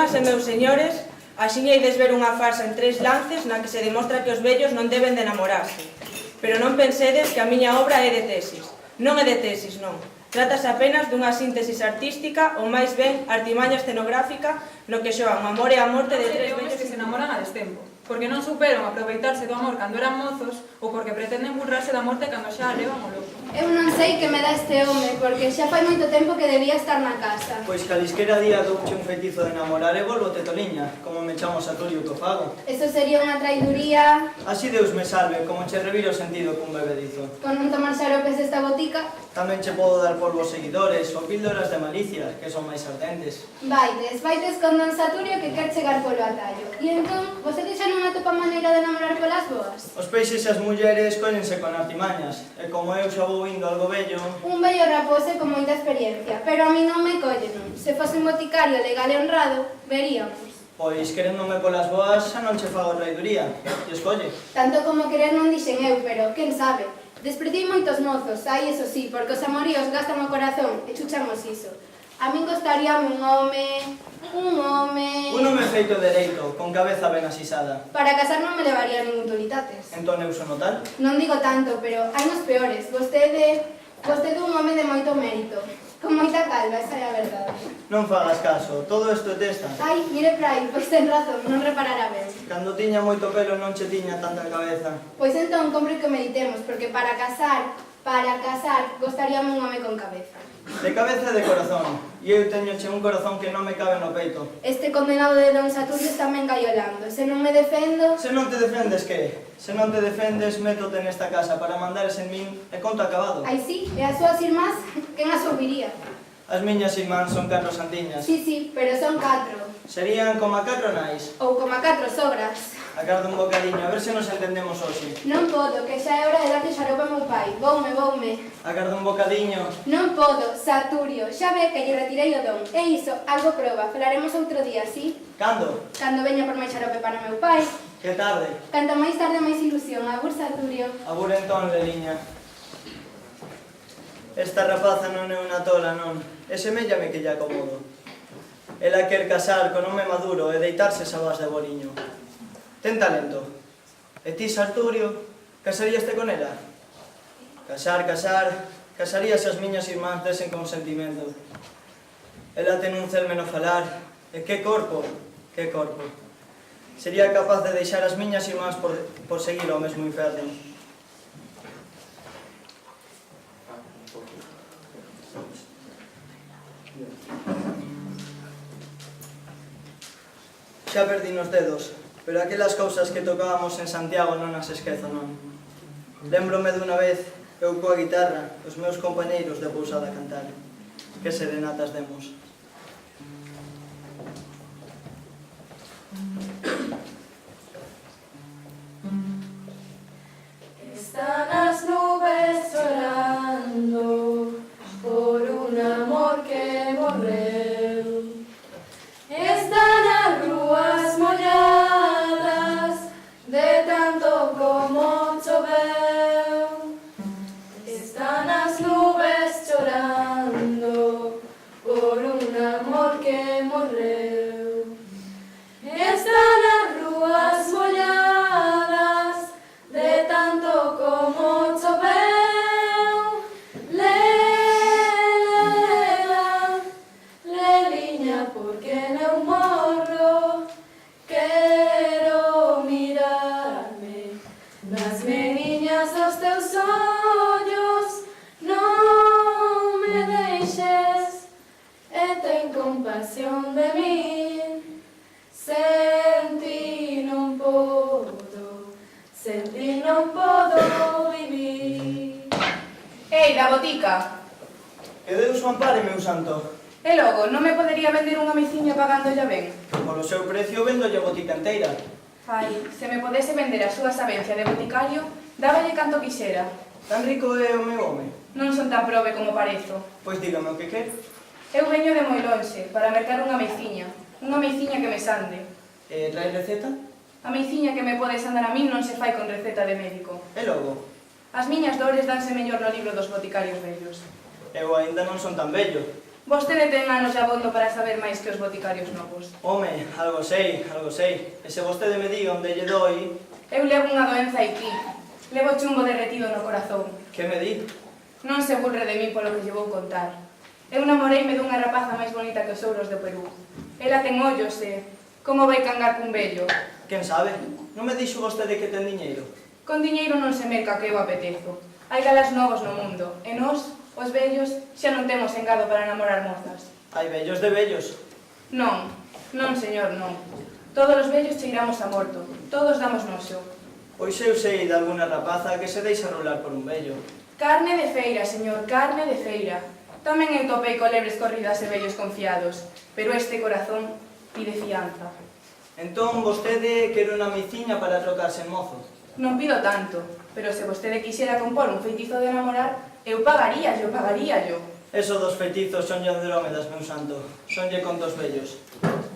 Señoras e meus señores, axiña ides ver unha farsa en 3 lances na que se demostra que os vellos non deben de enamorarse. Pero non pensedes que a miña obra é de tesis. Non é de tesis, non. Trátase apenas dunha síntesis artística ou máis ben artimaña escenográfica no que xoan o amor e a morte de 3 vellos que se enamoran a destempo, porque non superan aproveitarse do amor cando eran mozos ou porque pretenden burlarse da morte cando xa a levan o loco. Eu non sei que me dá este home, porque xa fai moito tempo que debía estar na casa. Pois calisquera día douche un feitizo de enamorar e volvo tetoliña, como me chamo Saturio que o fago. Eso sería unha traiduría. Así Deus me salve, como che reviro o sentido cun bebedizo. Con non tomar xaropes desta botica. Tamén che podo dar polvo aos seguidores ou píldoras de malicia, que son máis ardentes. Vaites con don Saturio que quer chegar polo atallo. E entón, vostede xa non atopa maneira de enamorar polas boas? Os peixes e as mulleres cólense con artimañas, e como eu xa vou indo algo vello... Un vello rapose con moita experiencia, pero a mí non me colle, non. Se fose un boticario legal e honrado, veríamos. Pois, queréndome polas boas, xa non che fago traiduría. E escolle. Tanto como querer non dixen eu, pero quen sabe? Despreciei moitos mozos, aí eso sí, porque os amoríos gastan o corazón e chuchamos iso. A min gostaríame un home... Un home feito dereito, con cabeza ben asisada. Para casar non me levaría ningún tulitates. Entón eu son o tal? Non digo tanto, pero hai nos peores. Vostede un home de moito mérito. Con moita calva, esa é a verdade. Non fagas caso, todo isto é testa. Ai, mire pra aí, pois ten razón, non reparará ben. Cando tiña moito pelo non che tiña tanta cabeza. Pois entón compre que meditemos, porque para casar, gostaríame un home con cabeza. De cabeza e de corazón. E eu teñoche un corazón que non me cabe no peito. Este condenado de don Saturio está me engaiolando. Se non me defendo... Se non te defendes, que? Se non te defendes, métote nesta casa para mandares en min e conto acabado. Ai, sí, e as súas irmás, quen as ouviría? As miñas irmáns son 4 santiñas. Sí, pero son 4. Serían como 4 nais. Ou como 4 sogras. Agardo un bocadiño, a ver se nos entendemos hoxe. Non podo, que xa é hora de darlle xarope a meu pai. Voume. Agardo un bocadiño. Non podo, Saturio, xa ve que lle retirei o don. E iso, algo proba, falaremos outro día, sí? Cando? Cando veña por máis xarope para meu pai. Que tarde? Canta máis tarde, máis ilusión. Agur, Saturio. Agur entón, Leliña. Esta rapaza non é unha tola, non. E seméllame que lle acomodo. Ela quer casar con home maduro e deitarse sabas de boliño. Ten talento. E ti, Sarturio, casaríaste con ela? Casar, casaríase as miñas irmáns desen consentimento. Ela ten un celme no falar, e que corpo. Sería capaz de deixar as miñas irmáns por seguir ao mesmo inferno. Xa perdín os dedos, pero aquelas cousas que tocábamos en Santiago non as esquezo, non. Lembrome dunha vez, eu coa guitarra, os meus compañeiros de pousada a cantar. Que serenatas demos. Están as nubes chorando por un amor que morreu. Están as rúas molladas de tanto como choveu. Están as nubes chorando por un amor que morreu. Están as rúas molladas de tanto como choveu. Leliña, porque non morro, quero mirarme nas meniñas dos teus ollos. Non me deixes e ten compasión de min. Sentir non podo vivir. Ei, da botica! Que Deus o ampare, meu santo. E logo, non me podería vender unha miciña pagándolla ben? Polo seu precio vendolle a botica enteira. Ai, se me podese vender a súa sabencia de boticario, dáballe canto quixera. Tan rico é o meu home. Non son tan probe como parezo. Pois dígame o que quer. Eu veño de moi lonxe para mercar unha meiciña que me sande. E trae receta? A meiciña que me pode sandar a min non se fai con receta de médico. E logo? As miñas dores danse mellor no libro dos boticarios vellos. Eu aínda non son tan vello. Vostede ten anos de abondo para saber máis que os boticarios novos. Home, algo sei, algo sei. E se vostede me di onde lle doi... Eu levo unha doenza aquí. Levo chumbo derretido no corazón. Que me di? Non se burle de mí polo que lle vou contar. Eu namoreime dunha rapaza máis bonita que os ouros do Perú. Ela ten ollos e... como vai cangar cun vello? Quen sabe? Non me dixo vostede que ten diñeiro? Con diñeiro non se merca que eu apetezo. Hai galas novos no mundo, e nós, os vellos, xa non temos engado para namorar mozas. Hai vellos de vellos. Non, non, señor, non. Todos os vellos cheiramos a morto, todos damos noxo. Pois eu sei de alguna rapaza que se deixa rolar por un vello. Carne de feira, señor, carne de feira. Tamén eu topei colebres corridas e vellos confiados, pero este corazón pide fianza. Entón vostede quere unha miciña para trocarse en mozo. Non pido tanto, pero se vostede quixera compor un feitizo de enamorar, eu pagaríallo, pagaríallo. Eso dos feitizos son lle Andrómedas, meu santo. Sonlle contos vellos.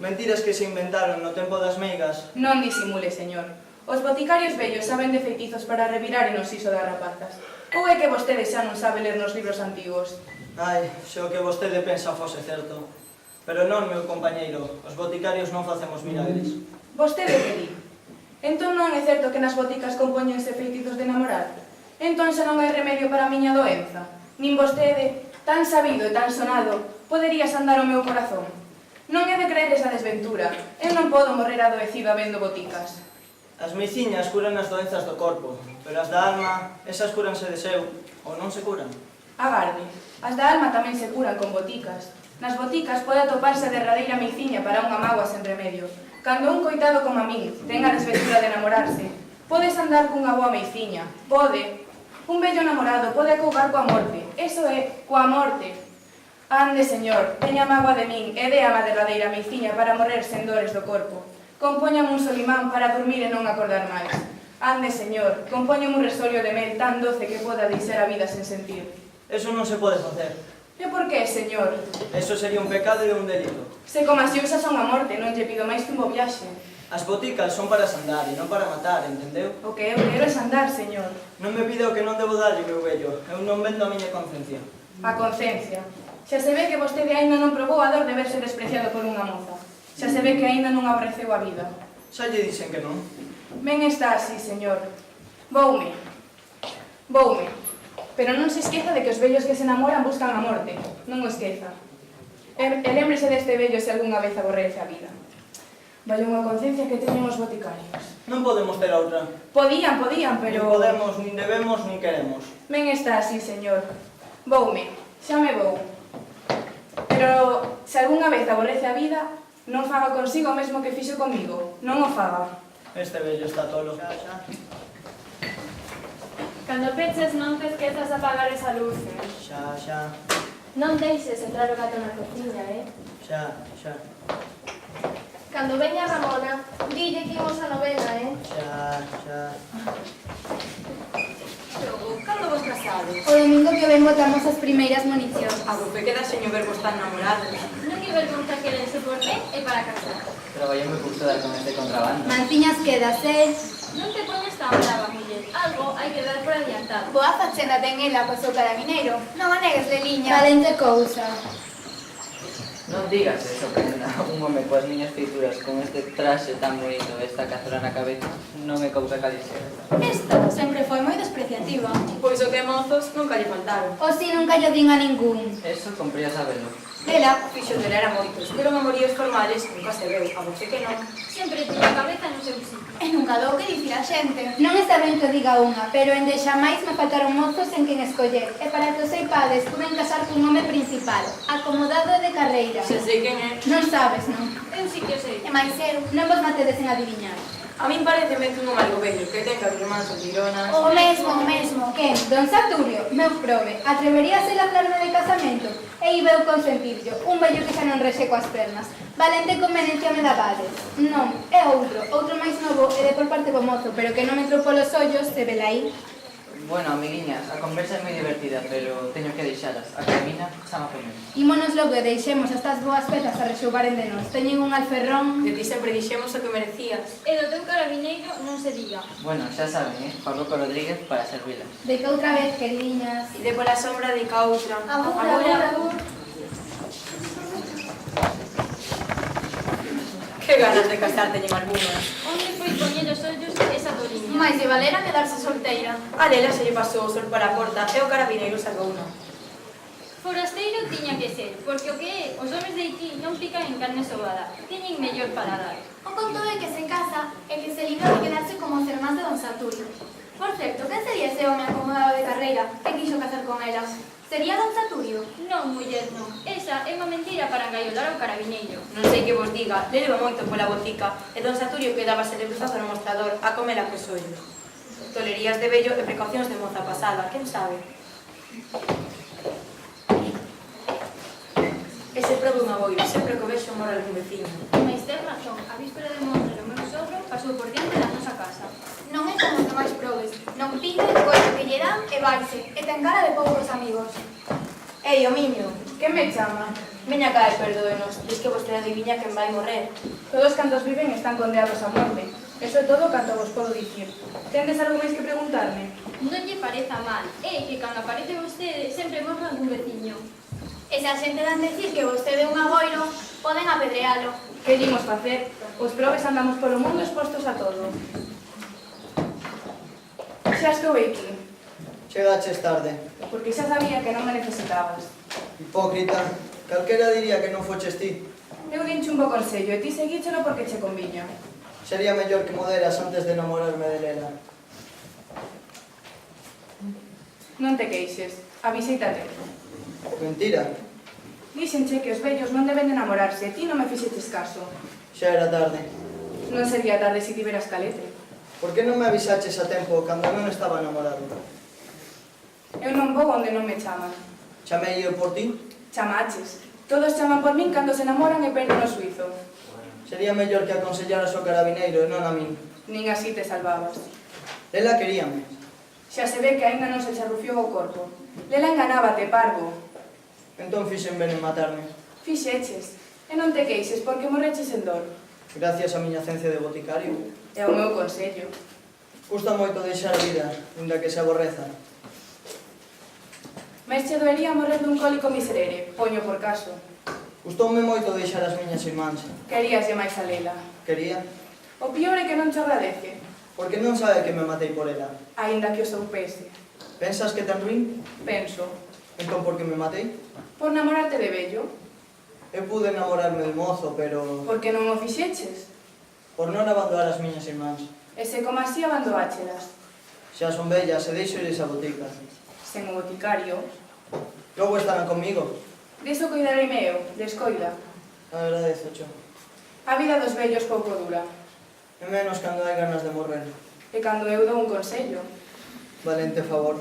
Mentiras que se inventaron no tempo das meigas. Non disimule, señor. Os boticarios vellos saben de feitizos para revirar en os iso das rapazas. Ou é que vostede xa non sabe ler nos libros antigos? Ai, se o que vostede pensa fose certo. Pero non, meu compañeiro, os boticarios non facemos milagres. Vostede que di? Entón non é certo que nas boticas compóñense feitizos de enamorar? Entón xa non hai remedio para a miña doenza? Nin vostede, tan sabido e tan sonado, poderías andar o meu corazón? Non é de creer esa desventura. Eu non podo morrer adoecida vendo boticas. As miciñas curan as doenzas do corpo, pero as da alma, esas curanse de seu, ou non se curan. Agarde, as da alma tamén se curan con boticas. Nas boticas pode atoparse a derradeira miciña para unha mágoa sen remedio. Cando un coitado como a min ten a desventura de enamorarse, podes andar cunha boa meiciña, pode. Un bello namorado pode acougar coa morte, eso é, coa morte. Ande, señor, teña mágoa de min e déame a derradeira meiciña para morrer sen dores do corpo. Compóñame un solimán para dormir e non acordar máis. Ande, señor, compóñame un resolio de mel tan doce que poda deixar a vida sen sentir. Eso non se pode facer. E por que, señor? Eso sería un pecado e un delito. Se como as xousas son a morte, non lle pido máis que un bo viaxe. As boticas son para sandar e non para matar, entendeu? O que eu quero é andar, señor. Non me pida o que non debo darlle, meu vello. Eu non vendo a miña conciencia. A conciencia. Xa se ve que vostede aínda non probou a dor de verse despreciado por unha moza. Xa se ve que aínda non aborreceu a vida. Xa lle dixen que non. Ben está así, señor. Voume. Voume. Pero non se esqueza de que os vellos que se enamoran buscan a morte. Non o esqueza. E lembrese deste vello se algunha vez aborrece a vida. Vai unha conciencia que teñen os boticarios. Non podemos ter outra. Podían, Nin pero... podemos, nin debemos, nin queremos. Ben está así, señor. Voume. Xa me vou. Pero se algunha vez aborrece a vida, non faga consigo o mesmo que fixo comigo. Non o faga. Este vello está tolo. Xa. Cando peches non te esquezas apagar esa luz. Xa. Non deixes entrar o gato na cociña, Xa. Cando veña Ramona, dille que imos a novena, Xa. Cando vos casades? O domingo que ven botamos as primeiras municións. A grupe queda seño verbos tan namorados. Non que vergonza querense por mí e para casar. Pero yo me gusta dar con este contrabando. Manciñas quedas, Non te poñes tan brava, muller. Algo hai que dar por adiantado. Boa facenda ten ela, pois o carabineiro. Non a negues de liña. Valente cousa. Non digas eso, Brenda. Un home coas miñas feituras, con este traxe tan bonito, esta cazola na cabeza, non me causa calixera. Esta sempre foi moi despreciativa. Pois o que mozos nunca lle faltaron. O si nunca lle din a ningún. Eso compría saberlo. Ela, Fixo dela era moitos, pero memorías formales nunca se veu. A voce que non. Sempre tiña a cabeza no seu sitio. e nunca dou que dicir a xente. Non está ben que o diga unha, pero ende xamais me faltaron mozos en quen escoller. E para que os seipades, puden casar cun home principal, acomodado e de carreira. Xa sei quen é. Non sabes, non? Eu sí que o sei. E máis eu, non vos matedes en adiviñar. A min pareceme que un algo bello, que ten que irmáns ou tironas. O mesmo. Quen? Don Saturio, meu probe, atreveríase a hablarme de casamento? E iba eu consentirlo, un vello que xa non rexe coas pernas. Valente conveniencia me dabades. Non, é outro máis novo e de por parte do mozo, pero que non me entrou polos ollos, se vela aí. Bueno, amiguiñas, a conversa é moi divertida, pero teño que deixalas. A camina chama por mí. Ímonos logo e deixemos estas boas pezas a rexougaren de nós. Teñen un alferrón... De ti sempre dixemos o que merecías. E do teu carabineiro non se diga. Bueno, xa saben, Farroco Rodríguez para servilas. De que outra vez, queridiñas... E de pola sombra de cautra. Abur. Que ganas de casarte, nin algunhas. Onde foi poñer os ollos esa Doriña? Mais de valera quedarse solteira. A Lela se lle pasou o sol pola porta e o carabineiro salvouno. Forasteiro tiña que ser, porque o que é, os homes de aquí non pican en carne sobada, teñen mellor paladar. O conto de que se casa e que se libra de quedarse como os irmáns de don Saturno. Por certo, quen sería ese home acomodado de carreira que quixo casar con elas? Sería don Saturio? Non, muller, non. Esa é unha mentira para engaiolar ao carabineiro. Non sei que vos diga, le leva moito pola botica e don Saturio quedábase de bruzazo no mostrador a comela cos ollos. Tolerías de vello e precaucións de moza pasada, quen sabe? Ese probe un aboiro, sempre que o vexo mora algún veciño. Mais ten razón, a víspera de morrer o meu sogro pasou por diante da nosa casa. Non é como que máis probes. Non pide, coisa que lle dan e vaise. E ten cara de poucos amigos. Ei, o miño, Que me chama? veña cá e perdóenos, diz que vostede adiviña quen vai morrer. Todos cantos viven están condeados a morte. Eso é todo canto vos podo dicir. Tendes algo máis que preguntarme? Non lle pareza mal, é que cando aparece vostede sempre morre algún veciño. E se a xente dan decir que vostede é un aboiro, poden apedrealo. Que lle imos facer? Os probes andamos polo mundo expostos a todo. Xa estou aquí, Chegaches tarde. porque xa sabía que non me necesitabas. Hipócrita. Calquera diría que non foches ti. Eu dinche un bo consello e ti seguíchelo porque che conviña. Sería mellor que moderas antes de enamorarme de Lela. Non te queixes, aviseite a tempo. Mentira. Díxenche que os vellos non deben de enamorarse e ti non me fixeches caso. Xa era tarde. Non sería tarde se tiveras calete. Por que non me avisaches a tempo cando non estaba enamorado? Eu non vou onde non me chaman. Chamei eu por ti? Chamaches. Todos chaman por min cando se enamoran e perden o suizo. Sería mellor que aconsellaras ao carabineiro e non a min. Nin así te salvabas. Ela queríame. Xa se ve que aínda non se charrufiou o corpo. Lela enganábate, parvo. Entón fixen ben en matarme. Fixeches. E non te queixes porque morreches en dor. Gracias á miña cencia de boticario. É o meu consello. Custa moito deixar a vida, ainda que se aborreza. Mais che doería morrer dun cólico miserere, poño por caso. Gustoume moito deixar as miñas irmáns. Queríaslle máis a Lela. Quería, O pior é que non te agradece, porque non sabe que me matei por ela. aínda que o soupese. Pensas que ten ruín? Penso, Entón por que me matei? por namorarte de vello, Eu pude enamorarme de mozo, pero por que non o fixeches? por non abandonar as miñas irmáns. E se como así abandoáchelas, Xa son bellas e deixo iles a botica. sen o boticario, Logo estarán comigo. deso cuidareime eu, descoida. Agradezo, cho. A vida dos vellos pouco dura, E menos cando hai ganas de morrer. e cando eu dou un consello. Valente favor.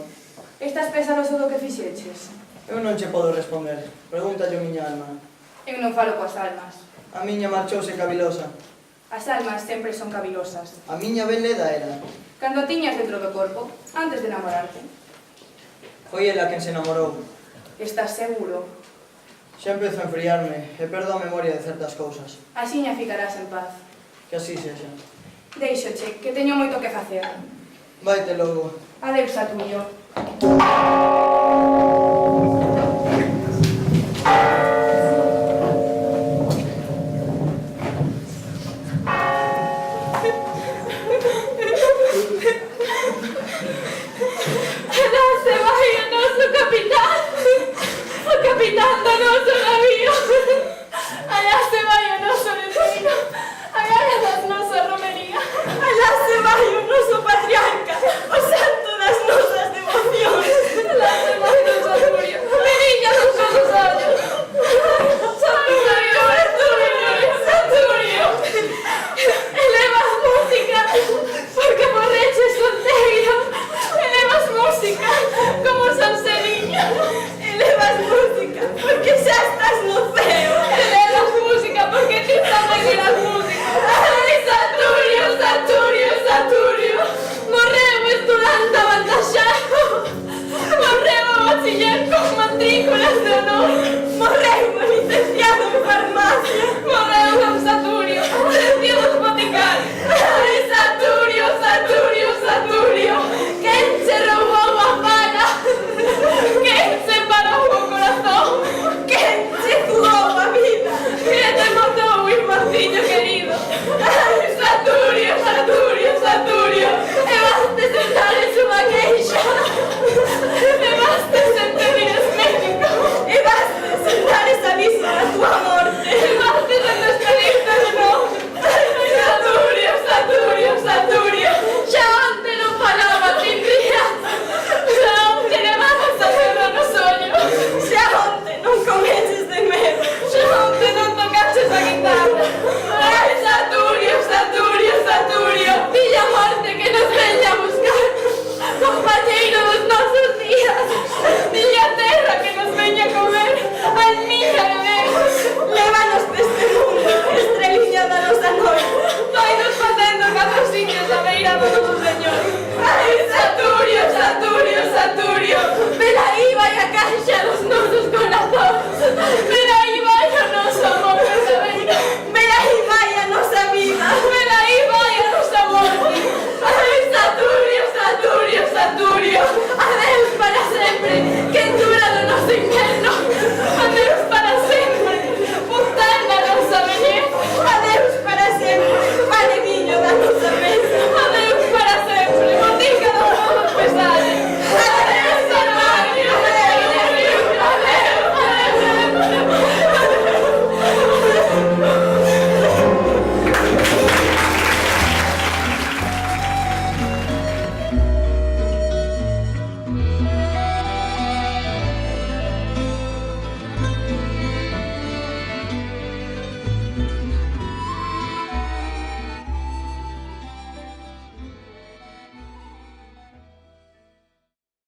Estás pesaroso do que fixeches? Eu non che podo responder. Pregúntalle a miña alma. Eu non falo coas almas. A miña marchouse cavilosa. As almas sempre son cavilosas. A miña ben leda era. Cando a tiñas dentro do corpo, antes de enamorarte. Foi ela quen se enamorou. Estás seguro? Xa empezo a enfriarme e perdo a memoria de certas cousas. Axiña ficarás en paz. Que así sexa. Deixoche, que teño moito que facer. Vaite logo. Adeus, Saturio.